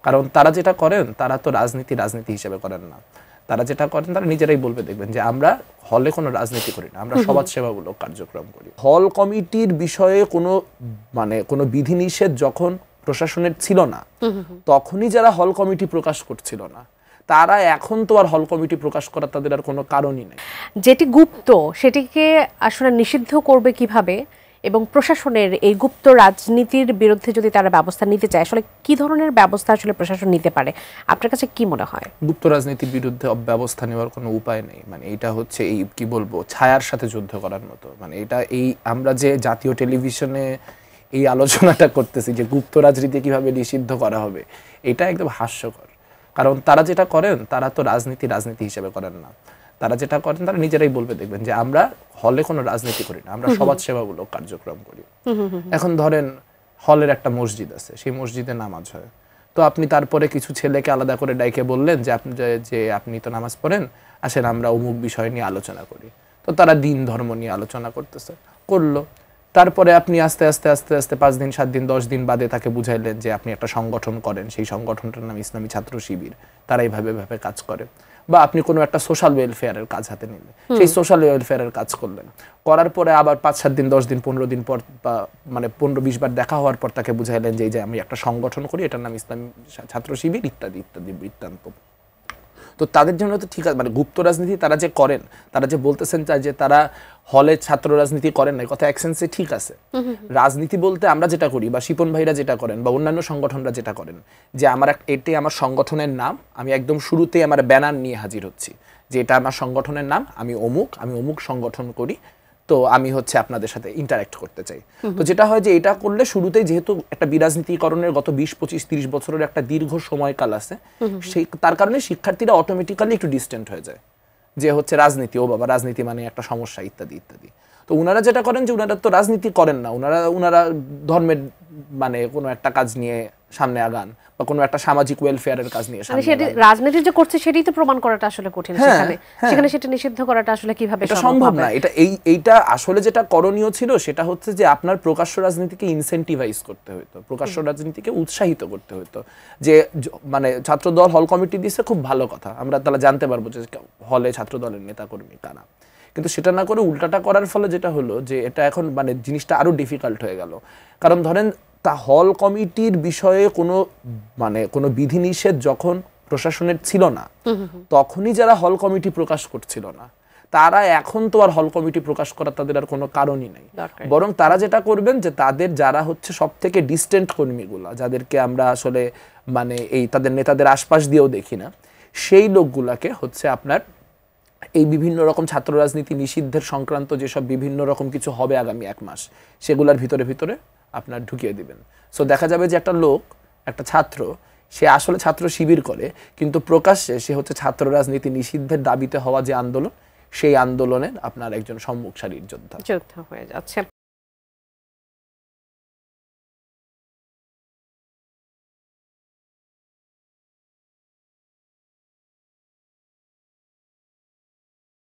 কারণ তারা যেটা করেন তারা তো রাজনীতি হিসেবে করেন না। তারা যেটা করেন তারা নিজেরাই বলবে, দেখবেন যে আমরা হলে কোনো রাজনীতি করি না, আমরা সমাজসেবামূলক কার্যক্রম করি। হল কমিটির বিষয়ে কোনো বিধিনিষেধ যখন প্রশাসনের ছিল না, তখনই যারা হল কমিটি প্রকাশ করছিল না, তারা এখন তো আর হল কমিটি প্রকাশ করার তাদের আর কোনো কারণই নেই। যেটি গুপ্ত সেটিকে আসলে নিষিদ্ধ করবে কিভাবে, এবং প্রশাসনের এই গুপ্ত রাজনীতির বিরুদ্ধে যদি তারা ব্যবস্থা নিতে চায়, আসলে কি ধরনের ব্যবস্থা আসলে প্রশাসন নিতে পারে আপনার কাছে কি মনে হয়? গুপ্ত রাজনীতির বিরুদ্ধে ব্যবস্থা নেওয়ার কোনো উপায় নেই। এটা হচ্ছে এই কি বলবো, ছায়ার সাথে যুদ্ধ করার মতো। আমরা যে জাতীয় টেলিভিশনে এই আলোচনাটা করতেছি যে গুপ্ত রাজনীতি কিভাবে নিষিদ্ধ করা হবে, এটা একদম হাস্যকর। কারণ তারা যেটা করেন তারা তো রাজনীতি হিসেবে করেন না। তারা যেটা করেন তারা নিজেরাই বলবে, দেখবেন যে আমরা হলে কোনো রাজনীতি করি না, আমরা সমাজসেবামূলক কার্যক্রম করি। এখন ধরেন হলের একটা মসজিদ আছে, সেই মসজিদে নামাজ হয়, তো আপনি তারপরে কিছু ছেলেকে আলাদা করে ডাইকে বললেন যে আপনি তো নামাজ পড়েন, আসেন আমরা অমুক বিষয় নিয়ে আলোচনা করি। তো তারা দিন ধর্ম নিয়ে আলোচনা করলো। তারপরে আপনি আস্তে আস্তে 5 দিন 7 দিন 10 দিন বাদে তাকে বুঝাইলেন যে আপনি একটা সংগঠন করেন, সেই সংগঠনটার নাম ইসলামী ছাত্র শিবির, তারা এইভাবে কাজ করে। বা আপনি কোনো একটা সোশ্যাল ওয়েলফেয়ারের কাজ হাতে নিলেন, সেই সোশ্যাল ওয়েলফেয়ারের কাজ করলেন, করার পরে আবার 5-7 দিন 10 দিন 15 দিন পর বা 15-20 বার দেখা হওয়ার পর তাকে বুঝাইলেন যে আমি একটা সংগঠন করি, এটার নাম ইসলামী ছাত্র শিবির, ইত্যাদি ইত্যাদি বৃত্তান্ত। তো তাদের জন্য তো ঠিক আছে, গুপ্ত রাজনীতি তারা যে করেন, তারা যে বলতেছেন যে তারা হলে ছাত্র রাজনীতি করেন না, কথা এক সেন্সে ঠিক আছে। রাজনীতি বলতে আমরা যেটা করি, বা শিপন ভাইরা যেটা করেন, বা অন্যান্য সংগঠনরা যেটা করেন, যে এটাই আমার সংগঠনের নাম, আমি একদম শুরুতেই আমার ব্যানার নিয়ে হাজির হচ্ছি যে এটা আমার সংগঠনের নাম, আমি অমুক সংগঠন করি, তো আমি আপনাদের সাথে ইন্টারঅ্যাক্ট করতে চাই। তো যেটা হয় যে এটা করলে শুরুতেই, যেহেতু একটা বিরাজনীতিকরণের গত 20-25-30 বছরের একটা দীর্ঘ সময়কাল আছে, তার কারণে শিক্ষার্থীরা অটোমেটিক্যালি একটু ডিস্টেন্ট হয়ে যায় যে রাজনীতি, ও বাবা রাজনীতি মানে একটা সমস্যা, ইত্যাদি ইত্যাদি। তো উনারা যেটা করেন যে উনারা তো রাজনীতি করেন না, উনারা ধর্মের কোনো একটা কাজ নিয়ে সামনে আগান, বা কোনো একটা সামাজিক ওয়েলফেয়ারের কাজ নিয়ে সামনে আগান। রাজনীতি যে করছে সেটাই তো প্রমাণ করাটা আসলে কঠিন, সেখানে সেটা নিষিদ্ধ করাটা আসলে কিভাবে সম্ভব না। এইটা আসলে যেটা করণীয় ছিল সেটা হচ্ছে যে আপনার প্রকাশ্য রাজনীতিকে ইনসেন্টিভাইজ করতে হতো, প্রকাশ্য রাজনীতিকে উৎসাহিত করতে হতো। যে ছাত্রদল হল কমিটি দিচ্ছে, খুব ভালো কথা, আমরা তাহলে জানতে পারবো যে হলে ছাত্রদলের নেতাকর্মী কারা। কিন্তু সেটা না করে উল্টাটা করার ফলে যেটা হলো যে এটা এখন জিনিসটা আরো ডিফিকাল্ট হয়ে গেল। কারণ ধরেন তা হল কমিটির বিষয়ে কোনো বিধিনিষেধ যখন প্রশাসনের ছিল না, তখনই যারা হল কমিটি প্রকাশ করছিল না, তারা এখন তো আর হল কমিটি প্রকাশ করার তাদের আর কোনো কারণই নাই। বরং তারা যেটা করবেন যে তাদের যারা সব থেকে ডিস্টেন্ট কর্মীগুলা, যাদেরকে আমরা আসলে তাদের নেতাদের আশপাশ দিয়েও দেখি না, সেই লোকগুলাকে আপনার এই বিভিন্ন রকম ছাত্র রাজনীতি নিষিদ্ধের সংক্রান্ত যেসব বিভিন্ন রকম কিছু হবে আগামী 1 মাস, সেগুলোর ভিতরে আপনার ঢুকিয়ে দিবেন। সো দেখা যাবে যে একটা ছাত্র, সে আসলে ছাত্র শিবির করে, কিন্তু প্রকাশ্যে সে ছাত্র রাজনীতি নিষিদ্ধের দাবিতে হওয়া যে আন্দোলন, সেই আন্দোলনের আপনার একজন সম্মুখ সারির যোদ্ধা হয়ে যাচ্ছে।